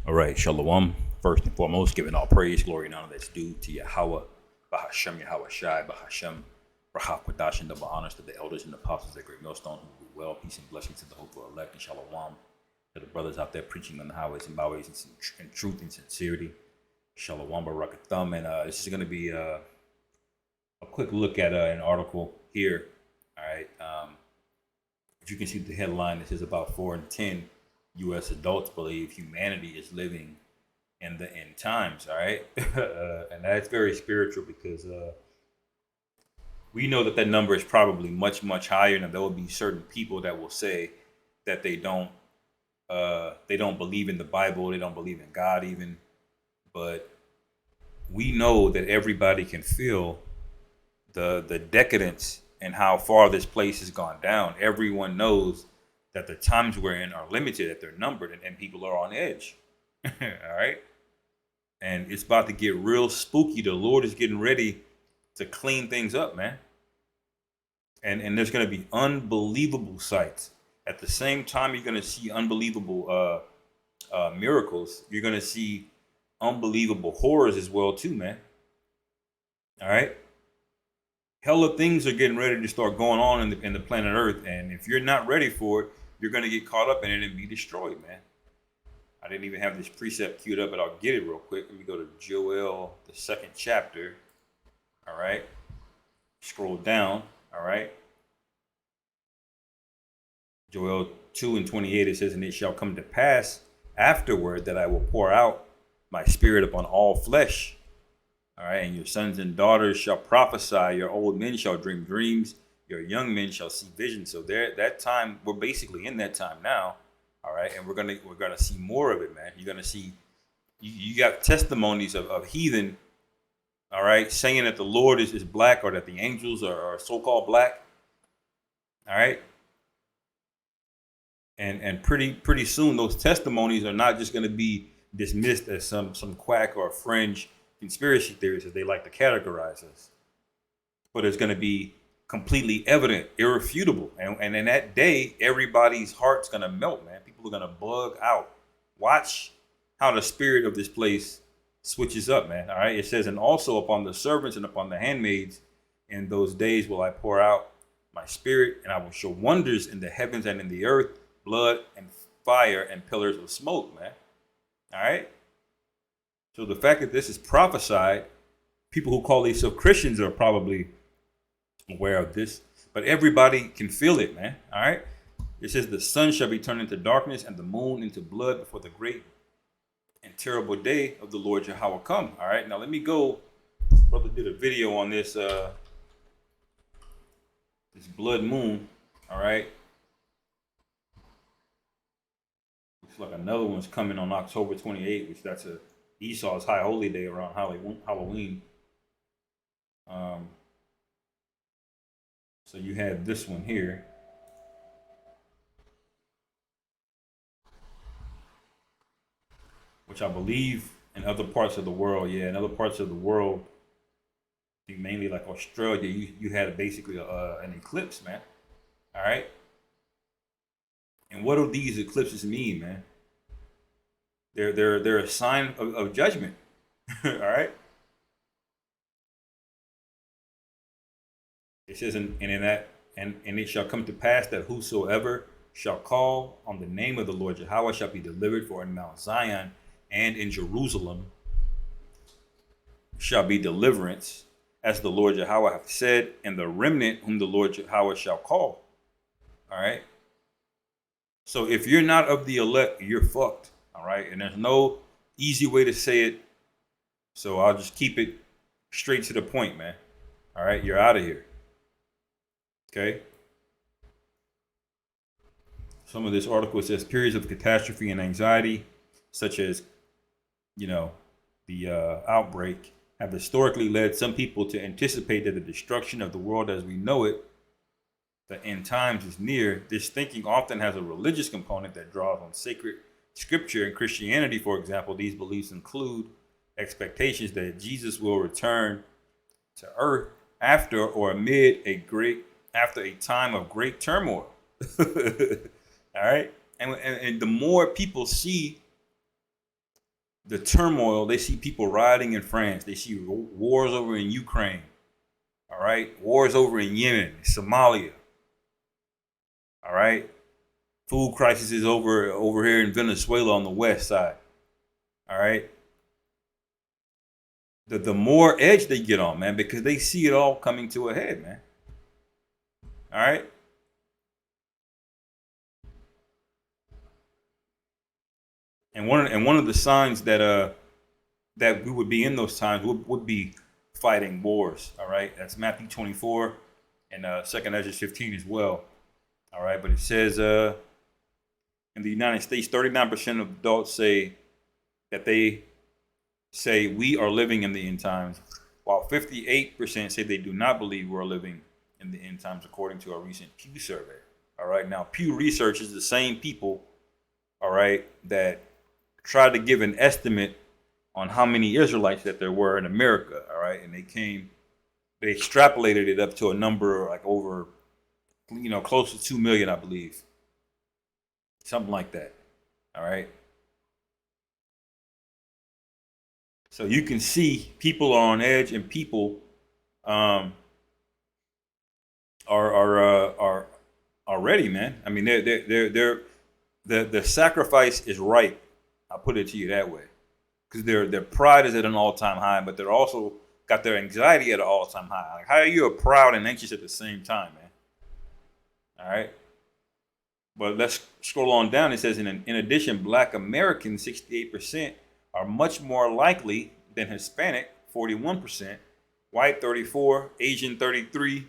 All right, Shalom. First and foremost, giving all praise, glory, and honor that's due to Yahweh, Bahashem, Yahweh Shai, Bahashem, Rahak, Wadash, and double honors to the elders and apostles at Great Millstone who do well. Peace and blessings to the hopeful elect, and Shalom to the brothers out there preaching on the highways and byways in truth and sincerity. Shalom, Barakathum. And this is going to be a quick look at an article here. All right. If you can see the headline, this is about 4 in 10 U.S. adults believe humanity is living in the end times. All right. And that's very spiritual because we know that that number is probably much, much higher. And there will be certain people that will say that they don't believe in the Bible. They don't believe in God even. But we know that everybody can feel the decadence and how far this place has gone down. Everyone knows that the times we're in are limited, that they're numbered, and people are on edge. All right. And it's about to get real spooky. The Lord is getting ready to clean things up, man. And there's going to be unbelievable sights. At the same time, you're going to see unbelievable miracles. You're going to see unbelievable horrors as well, too, man. All right. Hella things are getting ready to start going on in the planet Earth. And if you're not ready for it, you're going to get caught up in it and be destroyed, man. I didn't even have this precept queued up, but I'll get it real quick. Let me go to Joel, the 2nd chapter. All right. Scroll down. All right. Joel 2:28, it says, "And it shall come to pass afterward that I will pour out my spirit upon all flesh. All right. And your sons and daughters shall prophesy. Your old men shall dream dreams. Your young men shall see visions." So that time, we're basically in that time now. All right. And we're gonna see more of it, man. You're gonna see you got testimonies of heathen, all right, saying that the Lord is black, or that the angels are so-called black. All right. And pretty soon those testimonies are not just gonna be dismissed as some quack or fringe conspiracy theories, as they like to categorize us. But it's gonna be completely evident, irrefutable. And in that day, everybody's heart's gonna melt, man. People are gonna bug out. Watch how the spirit of this place switches up, man. All right. It says, "And also upon the servants and upon the handmaids in those days will I pour out my spirit, and I will show wonders in the heavens and in the earth, blood and fire and pillars of smoke," man. All right. So the fact that this is prophesied, people who call themselves Christians are probably aware of this, but everybody can feel it, man. All right. It says, "The sun shall be turned into darkness and the moon into blood before the great and terrible day of the Lord Yahweh come." All right. Now let me go. Brother did a video on this this blood moon. All right. Looks like another one's coming on October 28th, which that's a Esau's high holy day around Halloween. So you have this one here, which I believe in other parts of the world, in other parts of the world, I think mainly like Australia, you had basically an eclipse, man. All right. And what do these eclipses mean, man? They're a sign of judgment. All right. It says, and in that, and it shall come to pass that whosoever shall call on the name of the Lord Yahweh shall be delivered. For in Mount Zion and in Jerusalem shall be deliverance, as the Lord Yahweh hath said, and the remnant whom the Lord Yahweh shall call. All right. So if you're not of the elect, you're fucked. All right. And there's no easy way to say it. So I'll just keep it straight to the point, man. All right. You're out of here. Okay. Some of this article says periods of catastrophe and anxiety, such as, the outbreak, have historically led some people to anticipate that the destruction of the world as we know it, the end times, is near. This thinking often has a religious component that draws on sacred scripture. In Christianity, for example, these beliefs include expectations that Jesus will return to earth after or amid after a time of great turmoil. All right. And the more people see the turmoil. They see people rioting in France. They see wars over in Ukraine. All right. Wars over in Yemen, Somalia. All right. Food crisis is over here in Venezuela on the west side. All right. The more edge they get on, man, because they see it all coming to a head, man. All right. And one of the signs that that we would be in those times would be fighting wars. All right. That's Matthew 24 and 2nd Ezra 15 as well. All right. But it says in the United States, 39% of adults say that they say we are living in the end times, while 58% say they do not believe we're living in the end times, according to a recent Pew survey. All right. Now, Pew Research is the same people, all right, that tried to give an estimate on how many Israelites that there were in America. All right. And they extrapolated it up to a number like over, close to 2 million, I believe. Something like that. All right. So you can see people are on edge, and people are ready, man. I mean, they're the sacrifice is right. I'll put it to you that way, because their pride is at an all-time high, but they're also got their anxiety at an all-time high. Like, how are you proud and anxious at the same time, man? All right. But let's scroll on down. It says, in addition, Black Americans, 68%, are much more likely than Hispanic, 41%, white, 34%, Asian, 33%,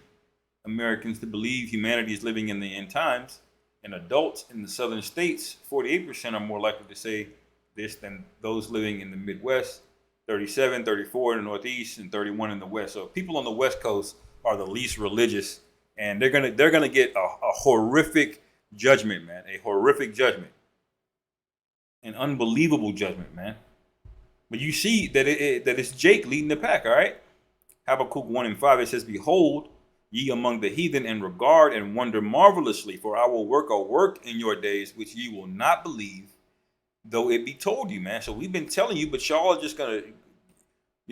Americans to believe humanity is living in the end times. And adults in the southern states, 48% are more likely to say this than those living in the Midwest, 37%, 34% in the Northeast, and 31% in the West. So people on the West Coast are the least religious, and they're gonna get a horrific judgment, man. A horrific judgment. An unbelievable judgment, man. But you see that it's Jake leading the pack, all right? Habakkuk 1:5, it says, behold, ye among the heathen, and regard and wonder marvelously, for I will work a work in your days which ye will not believe, though it be told you, man. So we've been telling you, but y'all are just going to,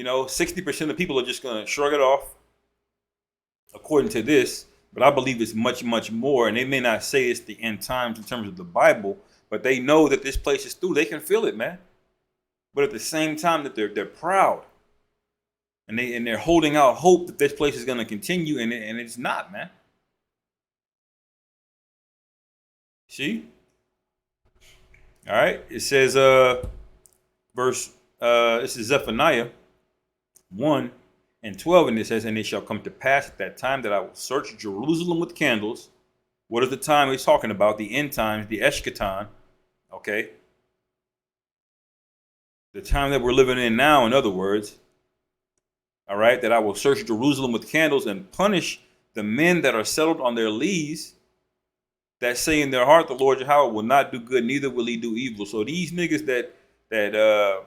60% of people are just going to shrug it off according to this. But I believe it's much, much more. And they may not say it's the end times in terms of the Bible, but they know that this place is through. They can feel it, man. But at the same time that they're proud. And they're holding out hope that this place is going to continue, and it's not, man. See? All right. It says, this is Zephaniah 1:12, and it says, and it shall come to pass at that time that I will search Jerusalem with candles. What is the time he's talking about? The end times, the eschaton. Okay. The time that we're living in now, in other words. All right, that I will search Jerusalem with candles and punish the men that are settled on their lees, that say in their heart, the Lord Yahweh will not do good, neither will he do evil. So these niggas that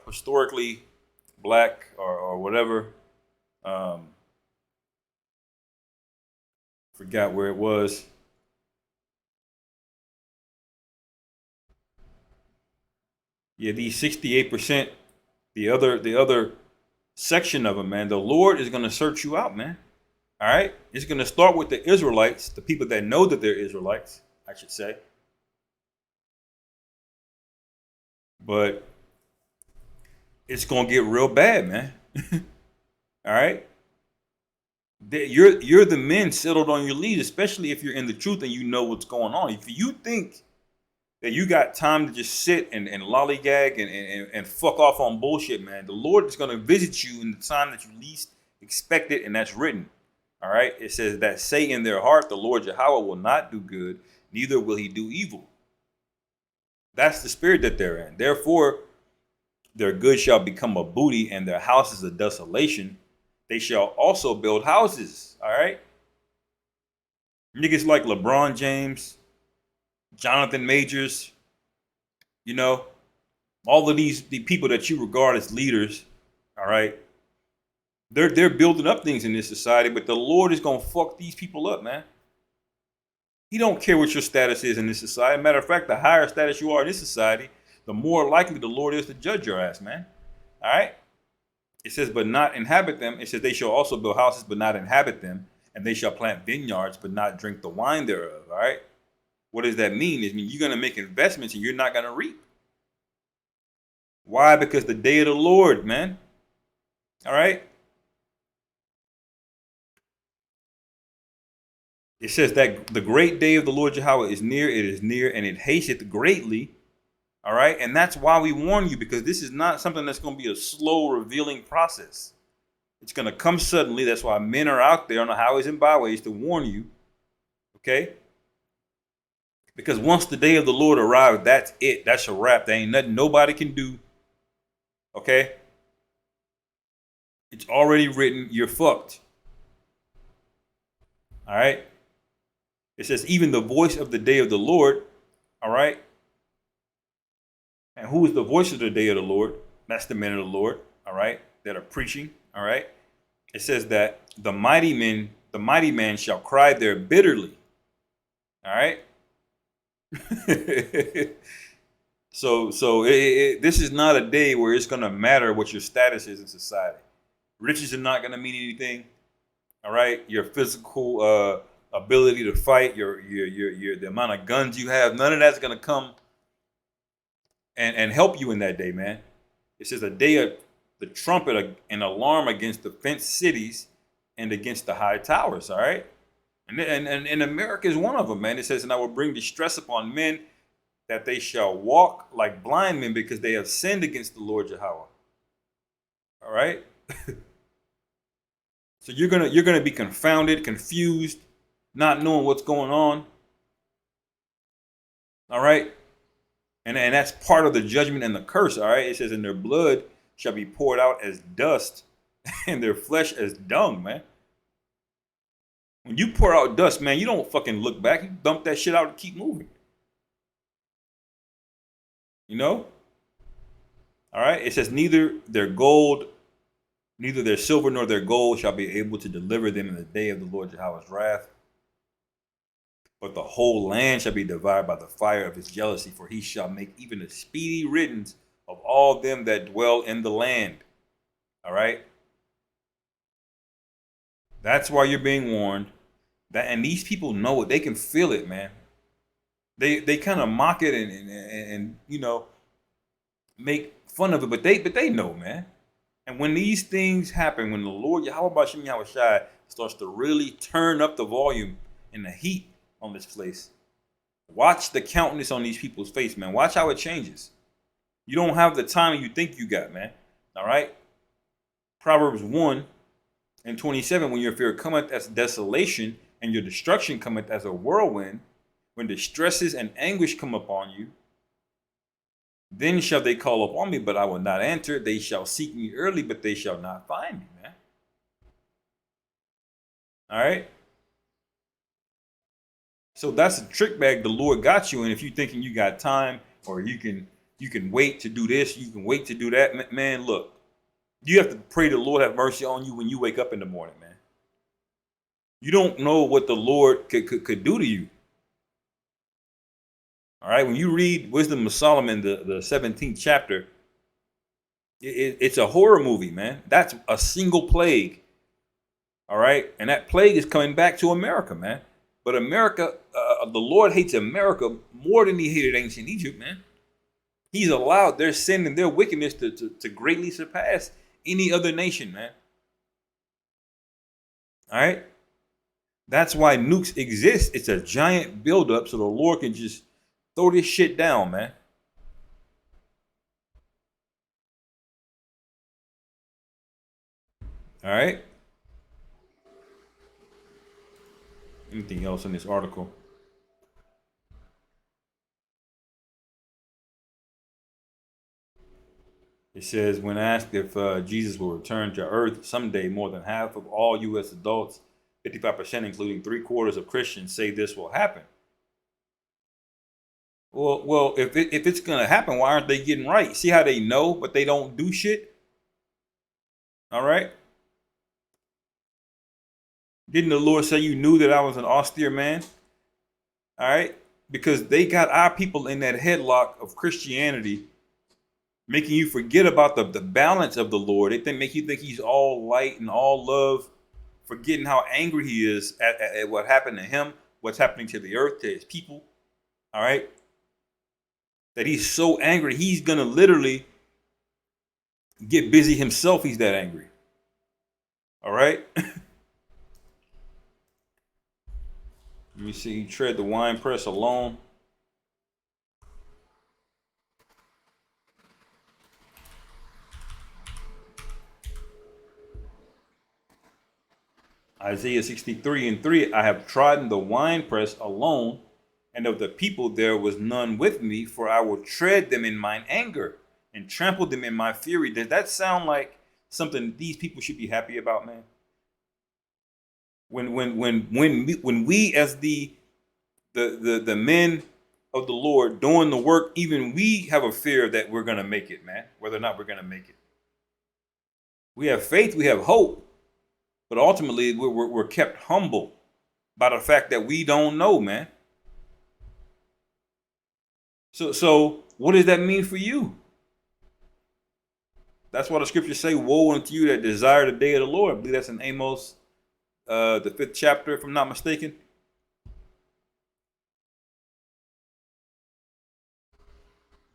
historically black or whatever, forgot where it was. Yeah, these 68%, the other section of them, man, the Lord is going to search you out, man. All right. It's going to start with the Israelites, the people that know that they're Israelites, I should say. But it's going to get real bad, man. All right. You're the men settled on your lead, especially if you're in the truth and you know what's going on. If you think that you got time to just sit and lollygag and fuck off on bullshit, man, the Lord is going to visit you in the time that you least expect it, and that's written. All right? It says that say in their heart, the Lord Yahweh will not do good, neither will he do evil. That's the spirit that they're in. Therefore, their good shall become a booty, and their houses a desolation. They shall also build houses. All right? Niggas like LeBron James, Jonathan Majors, all of the people that you regard as leaders, all right, they're building up things in this society, but the Lord is gonna fuck these people up, man. He don't care what your status is in this society. Matter of fact, the higher status you are in this society, the more likely the Lord is to judge your ass, man. All right. It says, but not inhabit them. It says they shall also build houses, but not inhabit them. And they shall plant vineyards, but not drink the wine thereof. All right. What does that mean? It means you're going to make investments and you're not going to reap. Why? Because the day of the Lord, man. All right. It says that the great day of the Lord Yahweh is near. It is near, and it hasteth greatly. All right. And that's why we warn you, because this is not something that's going to be a slow revealing process. It's going to come suddenly. That's why men are out there on the highways and byways to warn you. Okay. Because once the day of the Lord arrives, that's it. That's a wrap. There ain't nothing nobody can do. Okay. It's already written. You're fucked. All right. It says, even the voice of the day of the Lord. All right. And who is the voice of the day of the Lord? That's the men of the Lord. All right. That are preaching. All right. It says that the mighty man shall cry there bitterly. All right. So this is not a day where it's going to matter what your status is in society. Riches are not going to mean anything. All right. Your physical ability to fight, your the amount of guns you have, none of that's going to come and help you in that day, man. It says a day of the trumpet, an alarm against the fenced cities and against the high towers. All right. And America is one of them, man. It says, and I will bring distress upon men, that they shall walk like blind men, because they have sinned against the Lord Yahweh. All right. So you're gonna be confounded, confused, not knowing what's going on. All right. And that's part of the judgment and the curse. All right. It says, and their blood shall be poured out as dust, and their flesh as dung, man. When you pour out dust, man, you don't fucking look back. You dump that shit out and keep moving. You know? All right. It says, neither their silver nor their gold shall be able to deliver them in the day of the Lord Yahweh's wrath. But the whole land shall be devoured by the fire of his jealousy, for he shall make even a speedy riddance of all them that dwell in the land. All right. That's why you're being warned. And these people know it. They can feel it, man. They kind of mock it and you know, make fun of it, but they know, man. And when these things happen, when the Lord Yahweh B'Shem Yahweh Shai starts to really turn up the volume and the heat on this place, watch the countenance on these people's face, man. Watch how it changes. You don't have the time you think you got, man. All right. Proverbs 1:27, when your fear cometh as desolation, and your destruction cometh as a whirlwind, when distresses and anguish come upon you, then shall they call upon me, but I will not answer. They shall seek me early, but they shall not find me, man. All right. So that's a trick bag the Lord got you in. If you're thinking you got time, or you can wait to do this, you can wait to do that, man, look. You have to pray the Lord have mercy on you when you wake up in the morning, man. You don't know what the Lord could do to you. All right. When you read Wisdom of Solomon, the 17th chapter, it's a horror movie, man. That's a single plague. All right. And that plague is coming back to America, man. But America, the Lord hates America more than he hated ancient Egypt, man. He's allowed their sin and their wickedness to greatly surpass any other nation, man. All right. That's why nukes exist. It's a giant buildup so the Lord can just throw this shit down, man. All right. Anything else in this article? It says, when asked if Jesus will return to earth someday, more than half of all U.S. adults, 55%, including 3/4 of Christians, say this will happen. Well, if it's gonna happen, why aren't they getting right? See how they know, but they don't do shit? All right. Didn't the Lord say you knew that I was an austere man? All right. Because they got our people in that headlock of Christianity, making you forget about the balance of the Lord. They make you think he's all light and all love, forgetting how angry he is at what happened to him, what's happening to the earth, to his people. All right. That he's so angry, he's going to literally get busy himself. He's that angry. All right. Let me see. He tread the winepress alone. Isaiah 63:3, I have trodden the winepress alone, and of the people there was none with me, for I will tread them in mine anger and trample them in my fury. Does that sound like something these people should be happy about, man? When we as the men of the Lord doing the work, even we have a fear that we're gonna make it, man, whether or not we're gonna make it. We have faith, we have hope. But ultimately, we're kept humble by the fact that we don't know, man. So what does that mean for you? That's why the scriptures say, woe unto you that desire the day of the Lord. I believe that's in Amos, the 5th chapter, if I'm not mistaken.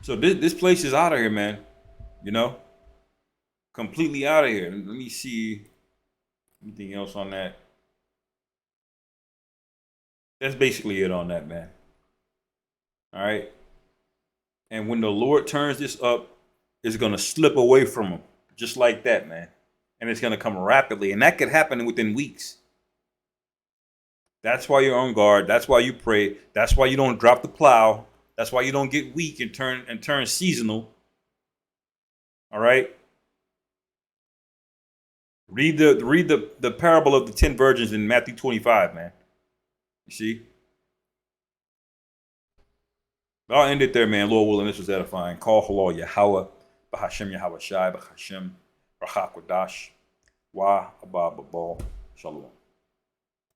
So this place is out of here, man. You know? Completely out of here. Let me see anything else on that. That's basically it on that, man. All right. And when the Lord turns this up, it's going to slip away from him just like that, man. And it's going to come rapidly. And that could happen within weeks. That's why you're on guard. That's why you pray. That's why you don't drop the plow. That's why you don't get weak and turn seasonal. All right. Read the parable of the 10 virgins in Matthew 25, man. You see? But I'll end it there, man. Lord willing, this was edifying. Call halal Yahweh, Bahashem Yahweh Shai, Bahashem Rachakwadash, Wa Abba Babal. Shalom.